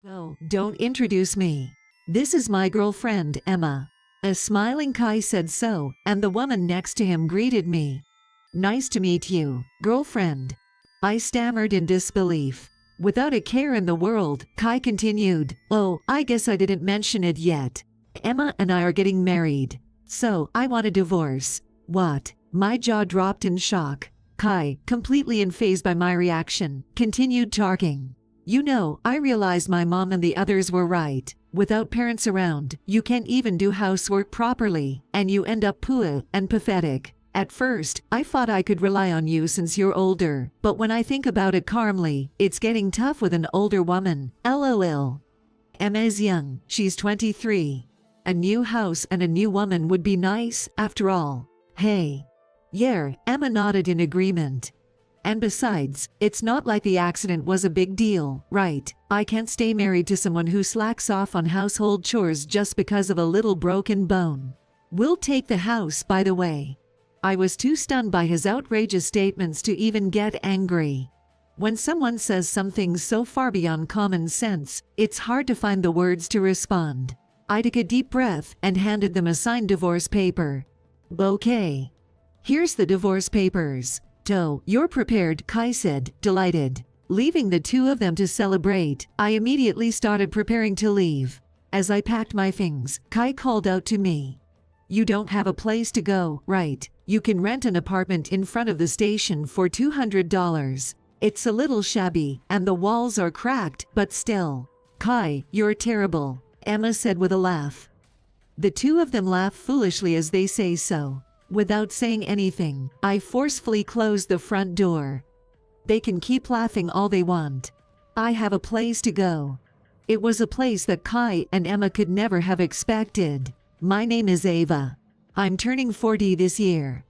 Oh, don't introduce me. This is my girlfriend, Emma. A smiling Kai said so, and the woman next to him greeted me. Nice to meet you, girlfriend. I stammered in disbelief. Without a care in the world, Kai continued, oh, I guess I didn't mention it yet. Emma and I are getting married. So, I want a divorce. What? My jaw dropped in shock. Kai, completely unfazed by my reaction, continued talking. You know, I realized my mom and the others were right. Without parents around, you can't even do housework properly, and you end up poor and pathetic. At first, I thought I could rely on you since you're older, but when I think about it calmly, it's getting tough with an older woman. LOL. Emma is young, she's 23. A new house and a new woman would be nice, after all. Hey. Yeah, Emma nodded in agreement. And besides, it's not like the accident was a big deal, right? I can't stay married to someone who slacks off on household chores just because of a little broken bone. We'll take the house, by the way. I was too stunned by his outrageous statements to even get angry. When someone says something so far beyond common sense, it's hard to find the words to respond. I took a deep breath and handed them a signed divorce paper. Okay. Here's the divorce papers. So, you're prepared, Kai said, delighted. Leaving the two of them to celebrate, I immediately started preparing to leave. As I packed my things, Kai called out to me. You don't have a place to go, right? You can rent an apartment in front of the station for $200. It's a little shabby, and the walls are cracked, but still. Kai, you're terrible, Emma said with a laugh. The two of them laugh foolishly as they say so. Without saying anything, I forcefully closed the front door. They can keep laughing all they want. I have a place to go. It was a place that Kai and Emma could never have expected. My name is Ava. I'm turning 40 this year.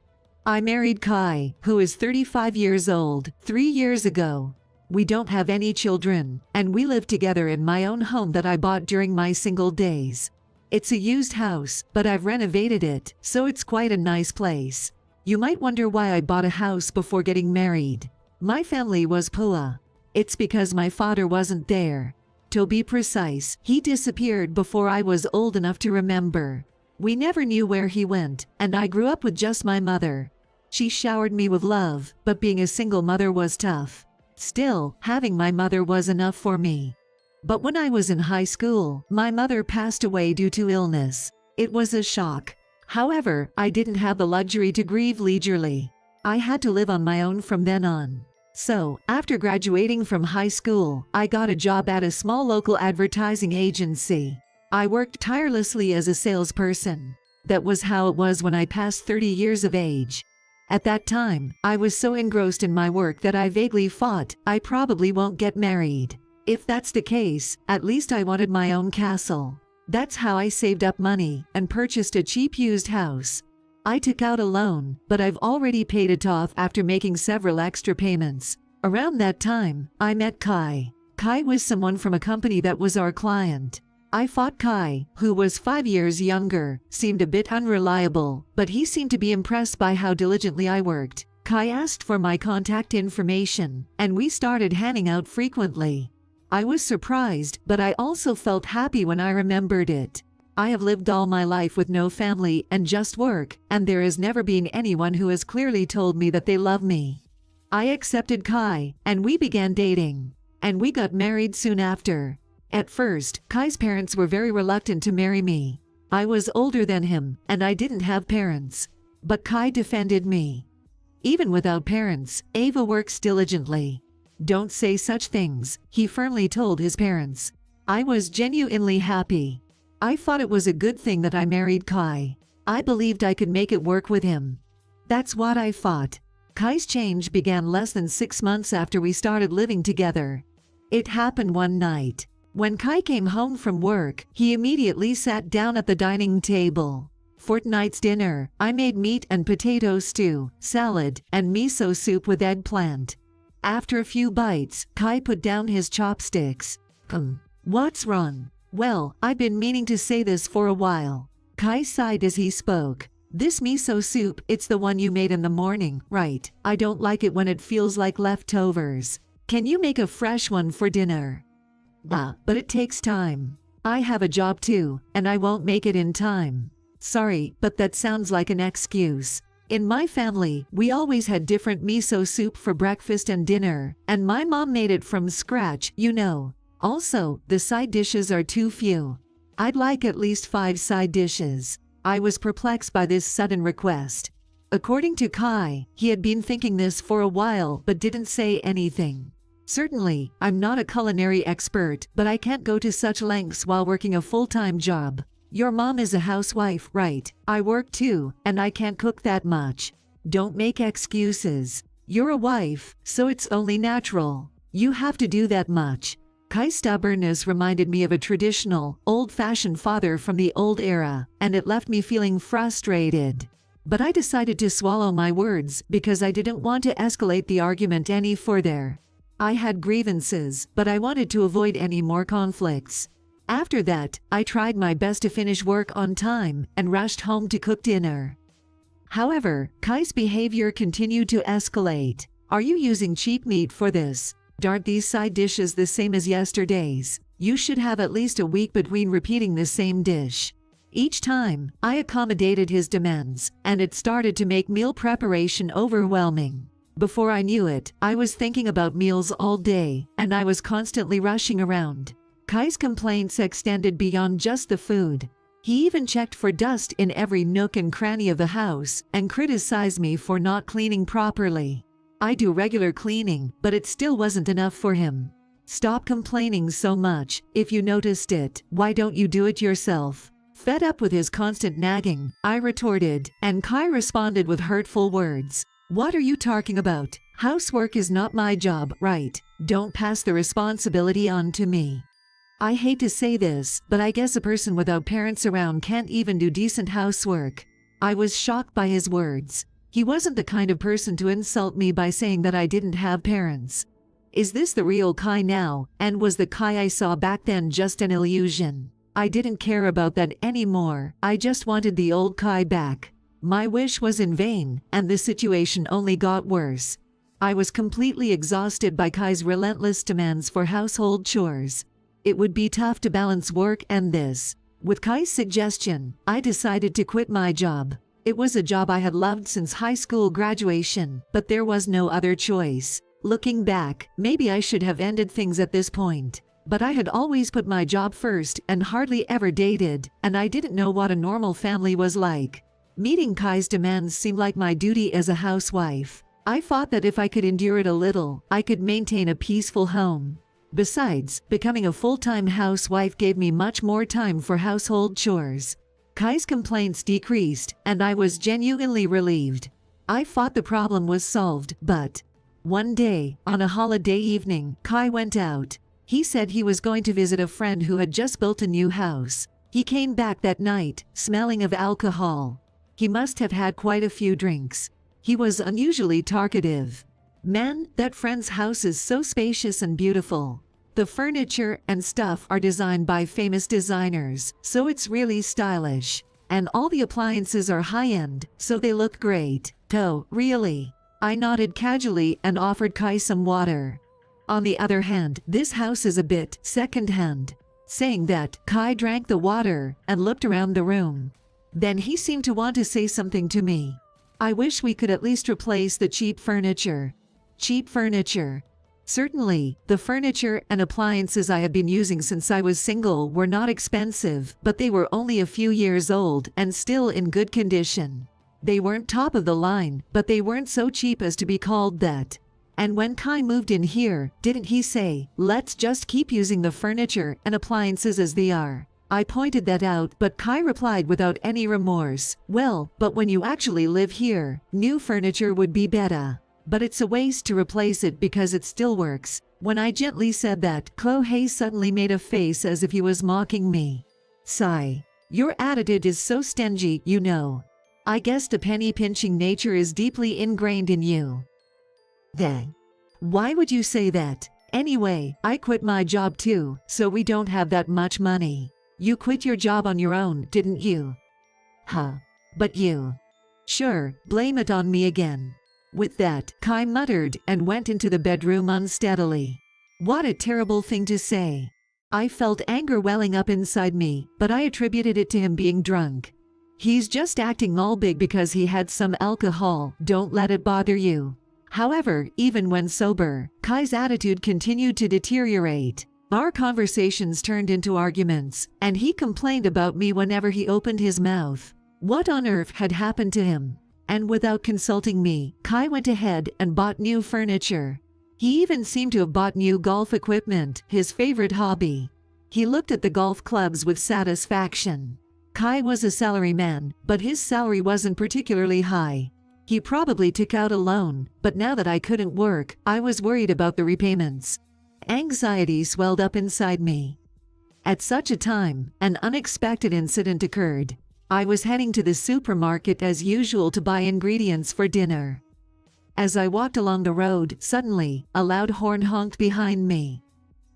I married Kai, who is 35 years old, 3 years ago. We don't have any children, and we live together in my own home that I bought during my single days. It's a used house, but I've renovated it, so it's quite a nice place. You might wonder why I bought a house before getting married. My family was poor. It's because my father wasn't there. To be precise, he disappeared before I was old enough to remember. We never knew where he went, and I grew up with just my mother. She showered me with love, but being a single mother was tough. Still, having my mother was enough for me. But when I was in high school, my mother passed away due to illness. It was a shock. However, I didn't have the luxury to grieve leisurely. I had to live on my own from then on. So, after graduating from high school, I got a job at a small local advertising agency. I worked tirelessly as a salesperson. That was how it was when I passed 30 years of age. At that time, I was so engrossed in my work that I vaguely thought I probably won't get married. If that's the case, at least I wanted my own castle. That's how I saved up money and purchased a cheap used house. I took out a loan, but I've already paid it off after making several extra payments. Around that time, I met Kai. Kai was someone from a company that was our client. I thought Kai, who was 5 years younger, seemed a bit unreliable, but he seemed to be impressed by how diligently I worked. Kai asked for my contact information, and we started hanging out frequently. I was surprised, but I also felt happy when I remembered it. I have lived all my life with no family and just work, and there has never been anyone who has clearly told me that they love me. I accepted Kai, and we began dating. And we got married soon after. At first, Kai's parents were very reluctant to marry me. I was older than him, and I didn't have parents. But Kai defended me. Even without parents, Ava works diligently. Don't say such things, he firmly told his parents. I was genuinely happy. I thought it was a good thing that I married Kai. I believed I could make it work with him. That's what I thought. Kai's change began less than 6 months after we started living together. It happened one night. When Kai came home from work, he immediately sat down at the dining table. For tonight's dinner, I made meat and potato stew, salad, and miso soup with eggplant. After a few bites, Kai put down his chopsticks. What's wrong? Well, I've been meaning to say this for a while. Kai sighed as he spoke. This miso soup, it's the one you made in the morning, right? I don't like it when it feels like leftovers. Can you make a fresh one for dinner? But it takes time. I have a job too, and I won't make it in time. Sorry, but that sounds like an excuse. In my family, we always had different miso soup for breakfast and dinner, and my mom made it from scratch, you know. Also, the side dishes are too few. I'd like at least 5 side dishes. I was perplexed by this sudden request. According to Kai, he had been thinking this for a while but didn't say anything. Certainly, I'm not a culinary expert, but I can't go to such lengths while working a full-time job. Your mom is a housewife, right? I work too, and I can't cook that much. Don't make excuses. You're a wife, so it's only natural. You have to do that much. Kai's stubbornness reminded me of a traditional, old-fashioned father from the old era, and it left me feeling frustrated. But I decided to swallow my words because I didn't want to escalate the argument any further. I had grievances, but I wanted to avoid any more conflicts. After that, I tried my best to finish work on time and rushed home to cook dinner. However, Kai's behavior continued to escalate. Are you using cheap meat for this? Aren't these side dishes the same as yesterday's? You should have at least a week between repeating the same dish. Each time, I accommodated his demands, and it started to make meal preparation overwhelming. Before I knew it, I was thinking about meals all day, and I was constantly rushing around. Kai's complaints extended beyond just the food. He even checked for dust in every nook and cranny of the house, and criticized me for not cleaning properly. I do regular cleaning, but it still wasn't enough for him. Stop complaining so much. If you noticed it, why don't you do it yourself? Fed up with his constant nagging, I retorted, and Kai responded with hurtful words. What are you talking about? Housework is not my job, right? Don't pass the responsibility on to me. I hate to say this, but I guess a person without parents around can't even do decent housework. I was shocked by his words. He wasn't the kind of person to insult me by saying that I didn't have parents. Is this the real Kai now, and was the Kai I saw back then just an illusion? I didn't care about that anymore. I just wanted the old Kai back. My wish was in vain, and the situation only got worse. I was completely exhausted by Kai's relentless demands for household chores. It would be tough to balance work and this. With Kai's suggestion, I decided to quit my job. It was a job I had loved since high school graduation, but there was no other choice. Looking back, maybe I should have ended things at this point. But I had always put my job first and hardly ever dated, and I didn't know what a normal family was like. Meeting Kai's demands seemed like my duty as a housewife. I thought that if I could endure it a little, I could maintain a peaceful home. Besides, becoming a full-time housewife gave me much more time for household chores. Kai's complaints decreased, and I was genuinely relieved. I thought the problem was solved, but one day, on a holiday evening, Kai went out. He said he was going to visit a friend who had just built a new house. He came back that night, smelling of alcohol. He must have had quite a few drinks. He was unusually talkative. Man, that friend's house is so spacious and beautiful. The furniture and stuff are designed by famous designers, so it's really stylish. And all the appliances are high-end, so they look great. Oh, really? I nodded casually and offered Kai some water. On the other hand, this house is a bit second-hand. Saying that, Kai drank the water and looked around the room. Then he seemed to want to say something to me. I wish we could at least replace the cheap furniture. Cheap furniture. Certainly, the furniture and appliances I had been using since I was single were not expensive, but they were only a few years old and still in good condition. They weren't top of the line, but they weren't so cheap as to be called that. And when Kai moved in here, didn't he say, let's just keep using the furniture and appliances as they are? I pointed that out, but Kai replied without any remorse, well, but when you actually live here, new furniture would be better. But it's a waste to replace it because it still works. When I gently said that, Kohei suddenly made a face as if he was mocking me. Sigh. Your attitude is so stingy, you know. I guess the penny-pinching nature is deeply ingrained in you. Then, why would you say that? Anyway, I quit my job too, so we don't have that much money. You quit your job on your own, didn't you? Huh. But you. Sure, blame it on me again. With that, Kai muttered and went into the bedroom unsteadily. What a terrible thing to say. I felt anger welling up inside me, but I attributed it to him being drunk. He's just acting all big because he had some alcohol, don't let it bother you. However, even when sober, Kai's attitude continued to deteriorate. Our conversations turned into arguments, and he complained about me whenever he opened his mouth. What on earth had happened to him? And without consulting me, Kai went ahead and bought new furniture. He even seemed to have bought new golf equipment, his favorite hobby. He looked at the golf clubs with satisfaction. Kai was a salaryman, but his salary wasn't particularly high. He probably took out a loan, but now that I couldn't work, I was worried about the repayments. Anxiety swelled up inside me. At such a time, an unexpected incident occurred. I was heading to the supermarket as usual to buy ingredients for dinner. As I walked along the road, suddenly, a loud horn honked behind me.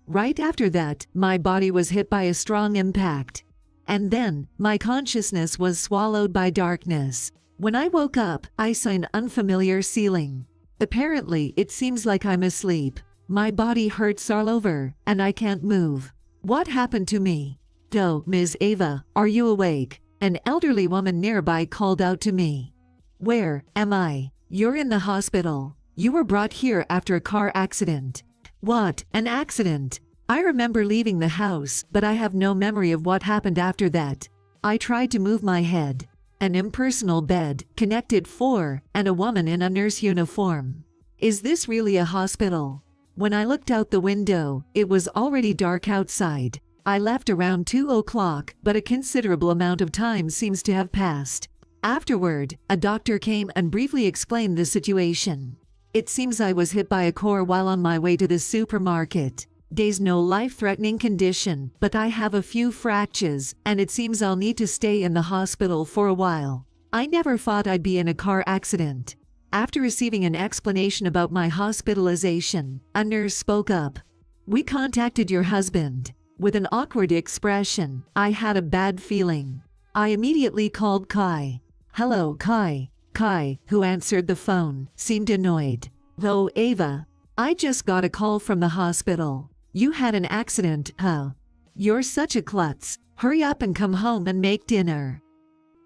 Right after that, my body was hit by a strong impact. And then, my consciousness was swallowed by darkness. When I woke up, I saw an unfamiliar ceiling. Apparently, it seems like I'm asleep. My body hurts all over, and I can't move. What happened to me? "Oh, Ms. Ava, are you awake?" An elderly woman nearby called out to me. "Where am I?" "You're in the hospital. You were brought here after a car accident." "What? An accident?" I remember leaving the house, but I have no memory of what happened after that. I tried to move my head. An impersonal bed, connected four, and a woman in a nurse uniform. Is this really a hospital? When I looked out the window, it was already dark outside. I left around 2 o'clock, but a considerable amount of time seems to have passed. Afterward, a doctor came and briefly explained the situation. It seems I was hit by a car while on my way to the supermarket. There's no life-threatening condition, but I have a few fractures, and it seems I'll need to stay in the hospital for a while. I never thought I'd be in a car accident. After receiving an explanation about my hospitalization, a nurse spoke up. "We contacted your husband." With an awkward expression, I had a bad feeling. I immediately called Kai. "Hello, Kai." Kai, who answered the phone, seemed annoyed. "Oh, Ava. I just got a call from the hospital. You had an accident, huh? You're such a klutz. Hurry up and come home and make dinner."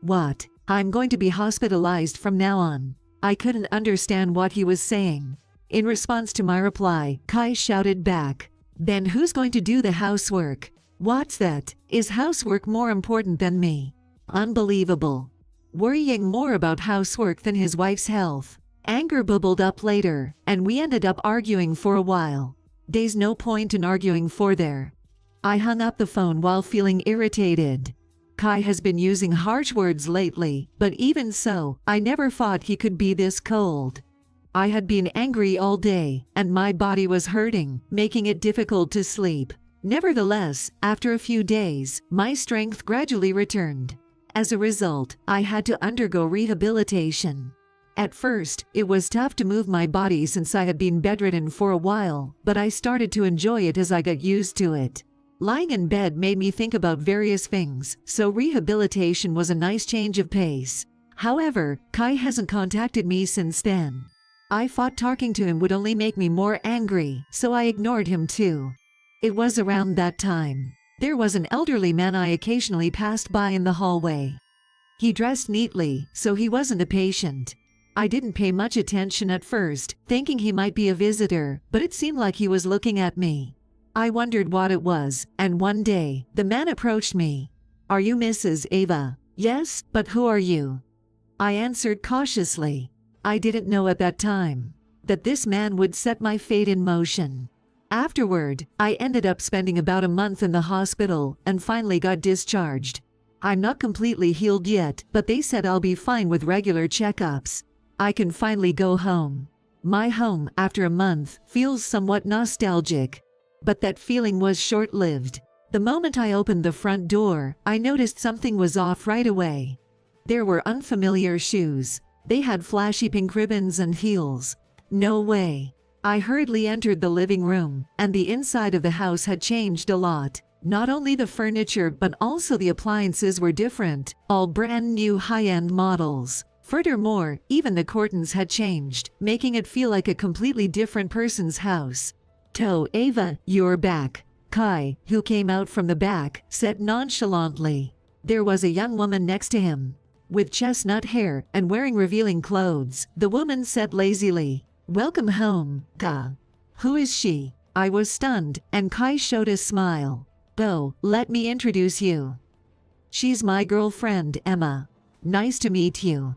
"What? I'm going to be hospitalized from now on." I couldn't understand what he was saying. In response to my reply, Kai shouted back, "Then who's going to do the housework?" "What's that? Is housework more important than me?" Unbelievable. Worrying more about housework than his wife's health. Anger bubbled up later, and we ended up arguing for a while. There's no point in arguing for there. I hung up the phone while feeling irritated. Kai has been using harsh words lately, but even so, I never thought he could be this cold. I had been angry all day, and my body was hurting, making it difficult to sleep. Nevertheless, after a few days, my strength gradually returned. As a result, I had to undergo rehabilitation. At first, it was tough to move my body since I had been bedridden for a while, but I started to enjoy it as I got used to it. Lying in bed made me think about various things, so rehabilitation was a nice change of pace. However, Kai hasn't contacted me since then. I thought talking to him would only make me more angry, so I ignored him too. It was around that time. There was an elderly man I occasionally passed by in the hallway. He dressed neatly, so he wasn't a patient. I didn't pay much attention at first, thinking he might be a visitor, but it seemed like he was looking at me. I wondered what it was, and one day, the man approached me. "Are you Mrs. Ava?" "Yes, but who are you?" I answered cautiously. I didn't know at that time that this man would set my fate in motion. Afterward, I ended up spending about a month in the hospital and finally got discharged. I'm not completely healed yet, but they said I'll be fine with regular checkups. I can finally go home. My home, after a month, feels somewhat nostalgic. But that feeling was short-lived. The moment I opened the front door, I noticed something was off right away. There were unfamiliar shoes. They had flashy pink ribbons and heels. No way. I hurriedly entered the living room, and the inside of the house had changed a lot. Not only the furniture but also the appliances were different, all brand new high-end models. Furthermore, even the curtains had changed, making it feel like a completely different person's house. "To, Ava, you're back. Kai, who came out from the back, said nonchalantly. There was a young woman next to him, with chestnut hair and wearing revealing clothes. The woman said lazily, "Welcome home, Ka." "Who is she?" I was stunned, and Kai showed a smile. "Oh, let me introduce you. She's my girlfriend, Emma. Nice to meet you."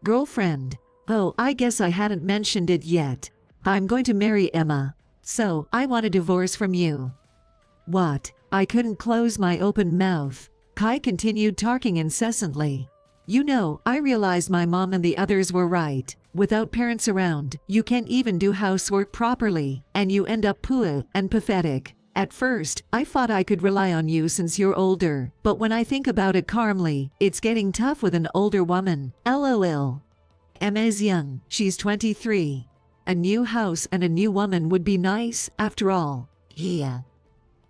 "Girlfriend? Oh, I guess I hadn't mentioned it yet. I'm going to marry Emma. So, I want a divorce from you." "What?" I couldn't close my open mouth. Kai continued talking incessantly. "You know, I realized my mom and the others were right. Without parents around, you can't even do housework properly, and you end up poor and pathetic. At first, I thought I could rely on you since you're older, but when I think about it calmly, it's getting tough with an older woman. LOL. Emma is young, she's 23. A new house and a new woman would be nice, after all." "Yeah."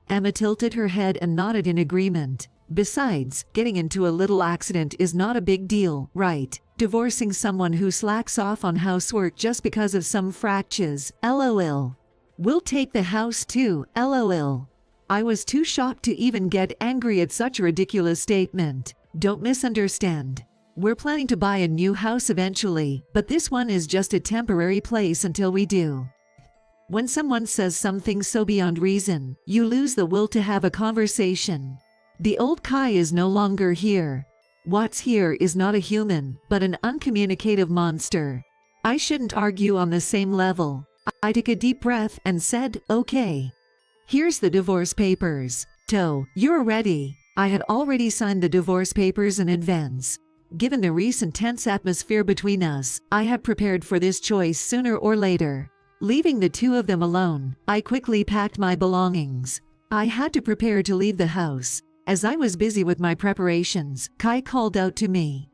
Emma tilted her head and nodded in agreement. "Besides, getting into a little accident is not a big deal, right? Divorcing someone who slacks off on housework just because of some fractures, LOL. We'll take the house too, LOL. I was too shocked to even get angry at such a ridiculous statement. Don't misunderstand. We're planning to buy a new house eventually, but this one is just a temporary place until we do. When someone says something so beyond reason, you lose the will to have a conversation. The old Kai is no longer here. What's here is not a human, but an uncommunicative monster. I shouldn't argue on the same level. I took a deep breath and said, "Okay. Here's the divorce papers. To, you're ready." I had already signed the divorce papers in advance. Given the recent tense atmosphere between us, I had prepared for this choice sooner or later. Leaving the two of them alone, I quickly packed my belongings. I had to prepare to leave the house. As I was busy with my preparations, Kai called out to me.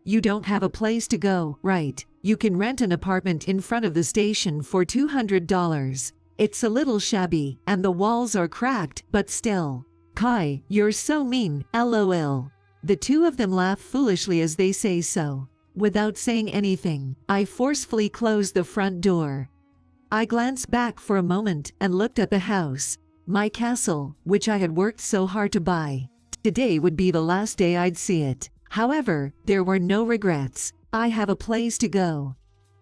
"You don't have a place to go, right? You can rent an apartment in front of the station for $200. It's a little shabby, and the walls are cracked, but still." "Kai, you're so mean, LOL. The two of them laugh foolishly as they say so. Without saying anything, I forcefully closed the front door. I glanced back for a moment and looked at the house. My castle, which I had worked so hard to buy. Today would be the last day I'd see it. However, there were no regrets. I have a place to go.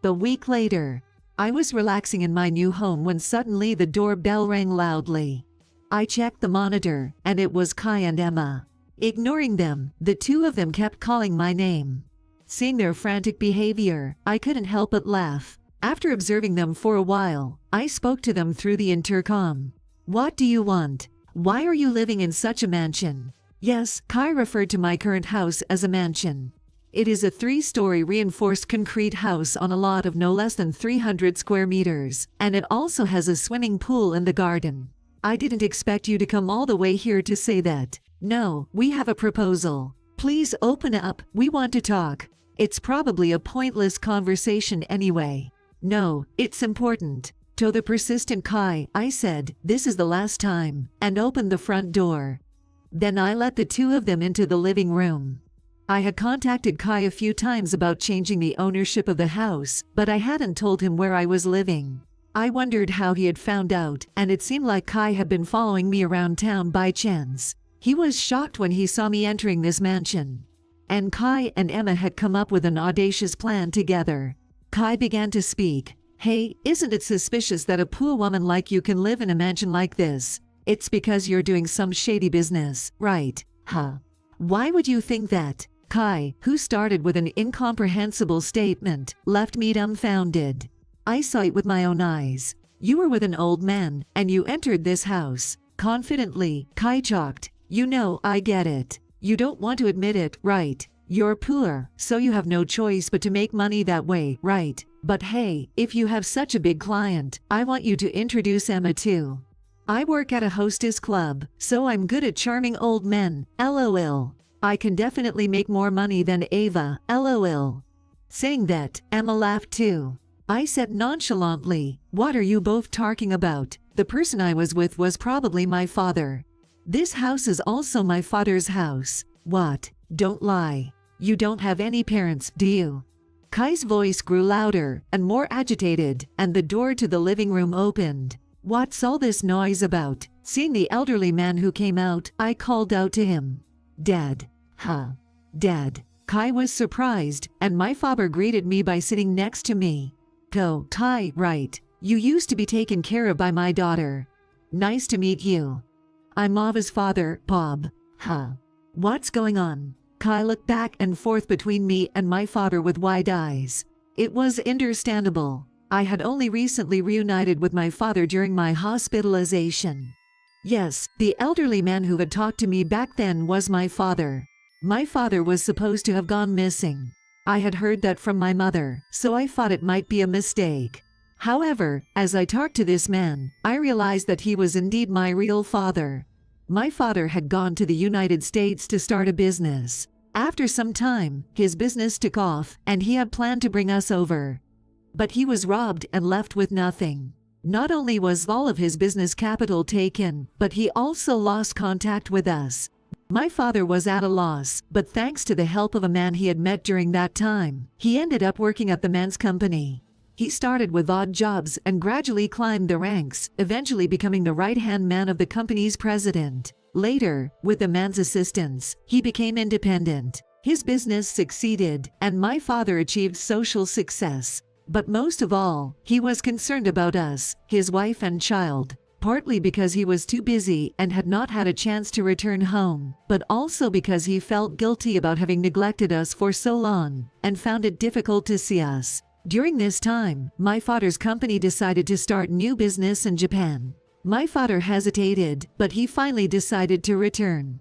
A week later, I was relaxing in my new home when suddenly the doorbell rang loudly. I checked the monitor, and it was Kai and Emma. Ignoring them, the two of them kept calling my name. Seeing their frantic behavior, I couldn't help but laugh. After observing them for a while, I spoke to them through the intercom. "What do you want? Why are you living in such a mansion?" Yes, Kai referred to my current house as a mansion. It is a 3-story reinforced concrete house on a lot of no less than 300 square meters, and it also has a swimming pool in the garden. "I didn't expect you to come all the way here to say that. No, we have a proposal. Please open up, we want to talk. It's probably a pointless conversation anyway." "No, it's important." To the persistent Kai, I said, "This is the last time," and opened the front door. Then I let the two of them into the living room. I had contacted Kai a few times about changing the ownership of the house, but I hadn't told him where I was living. I wondered how he had found out, and it seemed like Kai had been following me around town by chance. He was shocked when he saw me entering this mansion. And Kai and Emma had come up with an audacious plan together. Kai began to speak. "Hey, isn't it suspicious that a poor woman like you can live in a mansion like this? It's because you're doing some shady business, right? Huh? Why would you think that?" Kai, who started with an incomprehensible statement, left me dumbfounded. "I saw it with my own eyes. You were with an old man, and you entered this house." Confidently, Kai talked. "You know, I get it. You don't want to admit it, right? You're poor, so you have no choice but to make money that way, right? But hey, if you have such a big client, I want you to introduce Emma too. I work at a hostess club, so I'm good at charming old men, LOL. I can definitely make more money than Ava, LOL." Saying that, Emma laughed too. I said nonchalantly, "What are you both talking about? The person I was with was probably my father. This house is also my father's house." "What? Don't lie. You don't have any parents, do you?" Kai's voice grew louder and more agitated, and the door to the living room opened. What's all this noise about? Seeing the elderly man who came out, I called out to him. Dead. Huh. Dead. Kai was surprised, and my father greeted me by sitting next to me. Go, Kai, right. You used to be taken care of by my daughter. Nice to meet you. I'm Ava's father, Bob. Huh. What's going on? Kai looked back and forth between me and my father with wide eyes. It was understandable. I had only recently reunited with my father during my hospitalization. Yes, the elderly man who had talked to me back then was my father. My father was supposed to have gone missing. I had heard that from my mother, so I thought it might be a mistake. However, as I talked to this man, I realized that he was indeed my real father. My father had gone to the United States to start a business. After some time, his business took off, and he had planned to bring us over. But he was robbed and left with nothing. Not only was all of his business capital taken, but he also lost contact with us. My father was at a loss, but thanks to the help of a man he had met during that time, he ended up working at the man's company. He started with odd jobs and gradually climbed the ranks, eventually becoming the right-hand man of the company's president. Later, with the man's assistance, he became independent. His business succeeded, and my father achieved social success. But most of all, he was concerned about us, his wife and child, partly because he was too busy and had not had a chance to return home, but also because he felt guilty about having neglected us for so long and found it difficult to see us. During this time, my father's company decided to start new business in Japan. My father hesitated, but he finally decided to return.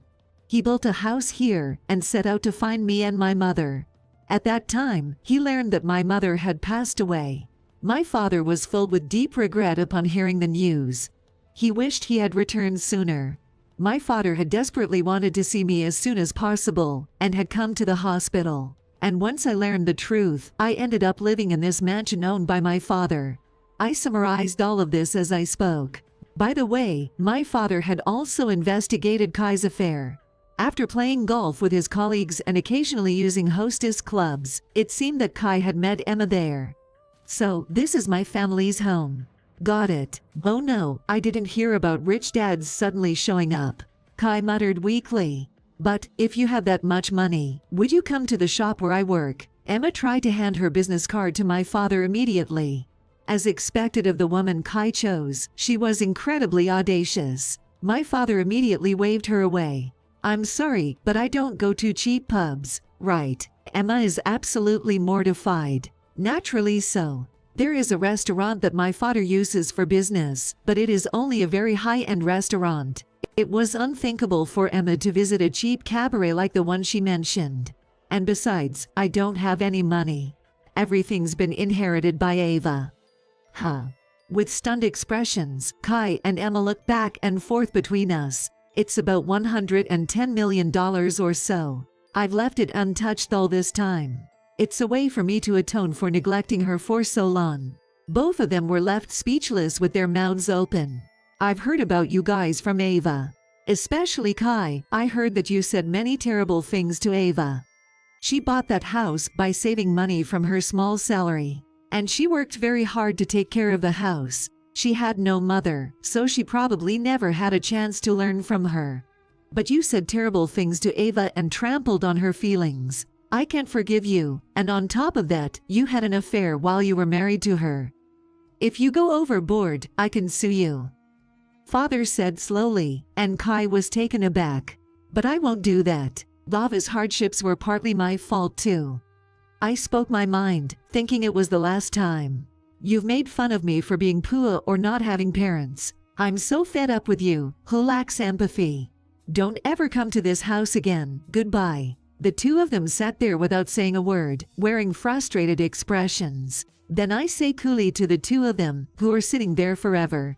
He built a house here and set out to find me and my mother. At that time, he learned that my mother had passed away. My father was filled with deep regret upon hearing the news. He wished he had returned sooner. My father had desperately wanted to see me as soon as possible and had come to the hospital. And once I learned the truth, I ended up living in this mansion owned by my father. I summarized all of this as I spoke. By the way, my father had also investigated Kai's affair. After playing golf with his colleagues and occasionally using hostess clubs, it seemed that Kai had met Emma there. So, this is my family's home. Got it. Oh no, I didn't hear about rich dads suddenly showing up. Kai muttered weakly. But, if you have that much money, would you come to the shop where I work? Emma tried to hand her business card to my father immediately. As expected of the woman Kai chose, she was incredibly audacious. My father immediately waved her away. I'm sorry, but I don't go to cheap pubs. Right. Emma is absolutely mortified. Naturally so. There is a restaurant that my father uses for business, but it is only a very high-end restaurant. It was unthinkable for Emma to visit a cheap cabaret like the one she mentioned. And besides, I don't have any money. Everything's been inherited by Ava. Huh. With stunned expressions, Kai and Emma looked back and forth between us. It's about $110 million or so. I've left it untouched all this time. It's a way for me to atone for neglecting her for so long. Both of them were left speechless with their mouths open. I've heard about you guys from Ava. Especially Kai, I heard that you said many terrible things to Ava. She bought that house by saving money from her small salary. And she worked very hard to take care of the house. She had no mother, so she probably never had a chance to learn from her. But you said terrible things to Ava and trampled on her feelings. I can't forgive you, and on top of that, you had an affair while you were married to her. If you go overboard, I can sue you. Father said slowly, and Kai was taken aback. But I won't do that. Lava's hardships were partly my fault too. I spoke my mind, thinking it was the last time. You've made fun of me for being poor or not having parents. I'm so fed up with you, who lacks empathy. Don't ever come to this house again. Goodbye. The two of them sat there without saying a word, wearing frustrated expressions. Then I say coolly to the two of them, who are sitting there forever.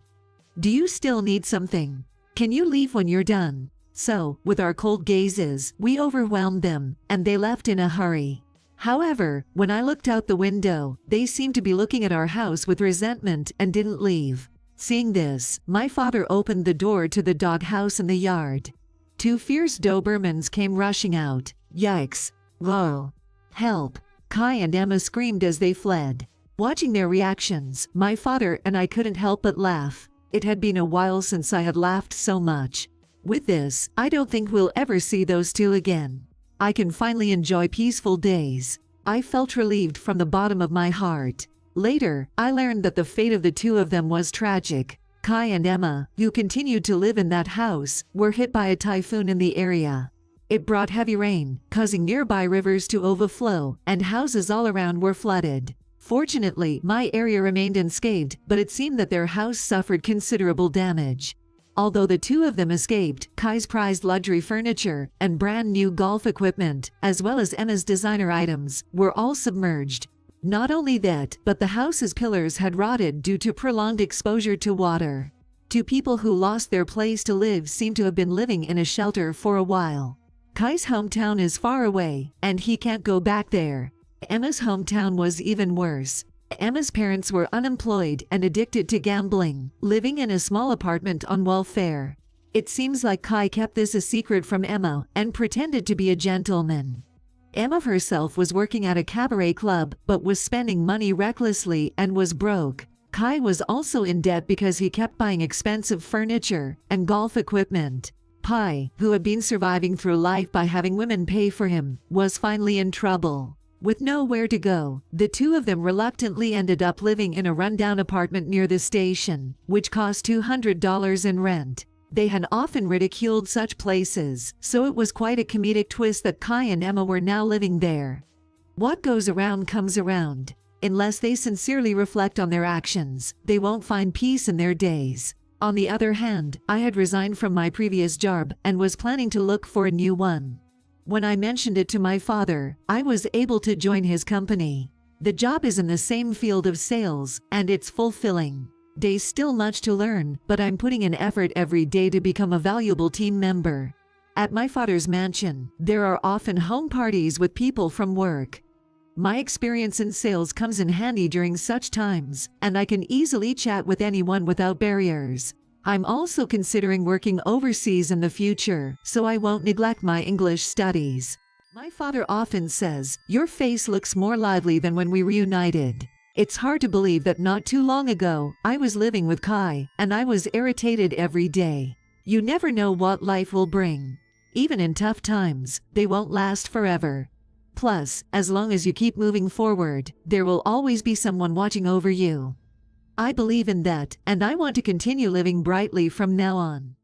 Do you still need something? Can you leave when you're done? So, with our cold gazes, we overwhelmed them, and they left in a hurry. However, when I looked out the window, they seemed to be looking at our house with resentment and didn't leave. Seeing this, my father opened the door to the doghouse in the yard. Two fierce Dobermans came rushing out. Yikes. Whoa. Help. Kai and Emma screamed as they fled. Watching their reactions, my father and I couldn't help but laugh. It had been a while since I had laughed so much. With this, I don't think we'll ever see those two again. I can finally enjoy peaceful days. I felt relieved from the bottom of my heart. Later, I learned that the fate of the two of them was tragic. Kai and Emma, who continued to live in that house, were hit by a typhoon in the area. It brought heavy rain, causing nearby rivers to overflow, and houses all around were flooded. Fortunately, my area remained unscathed, but it seemed that their house suffered considerable damage. Although the two of them escaped, Kai's prized luxury furniture and brand new golf equipment, as well as Emma's designer items, were all submerged. Not only that, but the house's pillars had rotted due to prolonged exposure to water. Two people who lost their place to live seem to have been living in a shelter for a while. Kai's hometown is far away, and he can't go back there. Emma's hometown was even worse. Emma's parents were unemployed and addicted to gambling, living in a small apartment on welfare. It seems like Kai kept this a secret from Emma and pretended to be a gentleman. Emma herself was working at a cabaret club but was spending money recklessly and was broke. Kai was also in debt because he kept buying expensive furniture and golf equipment. Pai, who had been surviving through life by having women pay for him, was finally in trouble. With nowhere to go, the two of them reluctantly ended up living in a rundown apartment near the station, which cost $200 in rent. They had often ridiculed such places, so it was quite a comedic twist that Kai and Emma were now living there. What goes around comes around. Unless they sincerely reflect on their actions, they won't find peace in their days. On the other hand, I had resigned from my previous job and was planning to look for a new one. When I mentioned it to my father, I was able to join his company. The job is in the same field of sales, and it's fulfilling. There's still much to learn, but I'm putting in effort every day to become a valuable team member. At my father's mansion, there are often home parties with people from work. My experience in sales comes in handy during such times, and I can easily chat with anyone without barriers. I'm also considering working overseas in the future, so I won't neglect my English studies. My father often says, "Your face looks more lively than when we reunited." It's hard to believe that not too long ago, I was living with Kai, and I was irritated every day. You never know what life will bring. Even in tough times, they won't last forever. Plus, as long as you keep moving forward, there will always be someone watching over you. I believe in that, and I want to continue living brightly from now on.